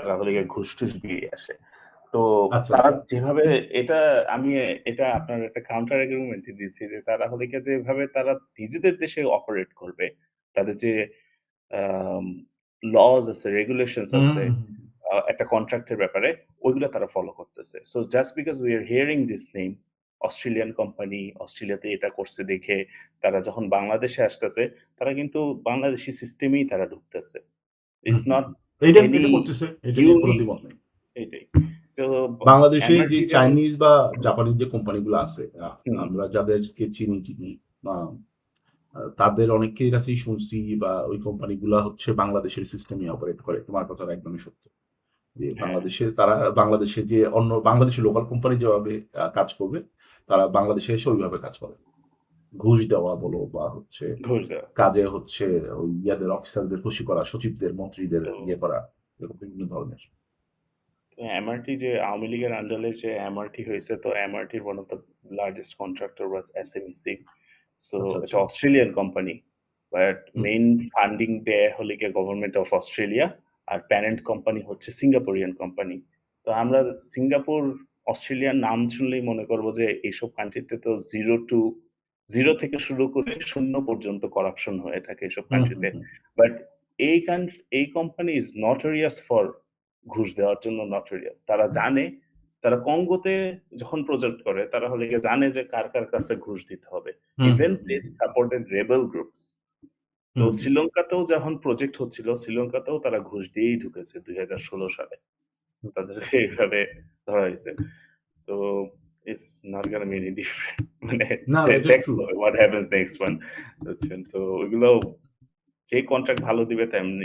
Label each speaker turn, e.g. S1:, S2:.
S1: তারা হলো গিয়ে ঘুষ-টুস দিয়ে আসে। তো
S2: আচ্ছা,
S1: তারা
S2: আচ্ছা।
S1: যেভাবে এটা আমি এটা আপনার একটা কাউন্টার আর্গুমেন্ট দিচ্ছি যে তারা হলো গিয়ে যেভাবে তারা নিজেদের দেশে অপারেট করবে। তাদের যে আম লস আছে, রেগুলেশনস
S2: হুম,
S1: আছে
S2: হুম, হুম।
S1: একটা কন্ট্রাক্ট এর ব্যাপারে ওইগুলা তারা ফলো করতেছে। So just because we are hearing this name Australian company, অস্ট্রেলিয়াতে এটা করছে দেখে তারা যখন বাংলাদেশে আসতেছে, তারা কিন্তু বাংলাদেশী সিস্টেমেই তারা ঢুকতেছে।
S2: হুম,
S1: ইটস
S2: হুম,
S1: নট
S2: হুম। এটা
S1: এনি
S2: এটা করতেছে। এটা নিয়ে কোন
S1: ইউনিক
S2: দ্বিমত নেই।
S1: এটাই। তো
S2: বাংলাদেশে যে
S1: এমআরটি যেমন
S2: চাইনিজ বা জাপানিজ যে কোম্পানিগুলো আছে,
S1: হুম,
S2: আমরা যাদেরকে চিনি বা তাদের অনেকের কাছেই শুনছি বা ওই কোম্পানিগুলা হচ্ছে বাংলাদেশের সিস্টেমে অপারেট করে। তোমার কথাটা একদমই সত্য। যে
S1: হ্যাঁ,
S2: তারা বাংলাদেশে যে অন্য বাংলাদেশের লোকাল কোম্পানি যেভাবে কাজ করবে, তারা বাংলাদেশে এসে ওইভাবে কাজ করে। ঘুষ দেওয়া বলো বা হচ্ছে
S1: ঘুষ দেওয়া।
S2: কাজে হচ্ছে ওই ইয়াদের অফিসারদের খুশি করা, সচিবদের, মন্ত্রীদের
S1: তো
S2: ইয়ে করা, এরকম বিভিন্ন ধরনের।
S1: এমআরটি যে আওয়ামী লীগের আন্ডারে যে এমআরটি হয়েছে তো এমআরটির one of the largest contractor was SMEC. So
S2: আচ্ছা,
S1: এটা
S2: আচ্ছা।
S1: Australian company. But
S2: hmm,
S1: main funding দেয় হলো গিয়ে গভর্নমেন্ট অফ অস্ট্রেলিয়া। আর প্যারেন্ট কোম্পানি হচ্ছে সিঙ্গাপুরিয়ান কোম্পানি। তো আমরা সিঙ্গাপুর, অস্ট্রেলিয়ার নাম শুনলেই মনে করব যে এইসব কান্ট্রিতে তো 0 থেকে শুরু করে 0 পর্যন্ত করাপশন হয়ে থাকে এসব
S2: হুম, হুম,
S1: কান্ট্রিতে।
S2: হুম,
S1: বাট এই কোম্পানি ইস নটোরিয়াস ফর ঘুষ দেওয়ার জন্য নটোরিয়াস। তারা জানে, তারা কঙ্গোতে যখন প্রজেক্ট করে তারা হলো গিয়ে জানে যে কার কাছে ঘুষ দিতে হবে।
S2: হুম,
S1: ইভেন
S2: হুম,
S1: দে
S2: হুম,
S1: সাপোর্টেড রেবেল গ্রুপস। তো
S2: হুম, হুম।
S1: শ্রীলঙ্কাতেও যখন প্রজেক্ট হচ্ছিল, শ্রীলঙ্কাতেও তারা ঘুষ দিয়েই ঢুকেছে ২০১৬ সালে। তাদেরকে এভাবে ধরা হইছে। তো it's not gonna be any different মানে
S2: না, এটা
S1: দেখতে
S2: ট্রু।
S1: হবে হোয়াট হ্যাপেন্স নেক্সট ওয়ান বুঝছেন? তো ওইগুলো যে কন্ট্রাক্ট ভালো দিবে তেমনি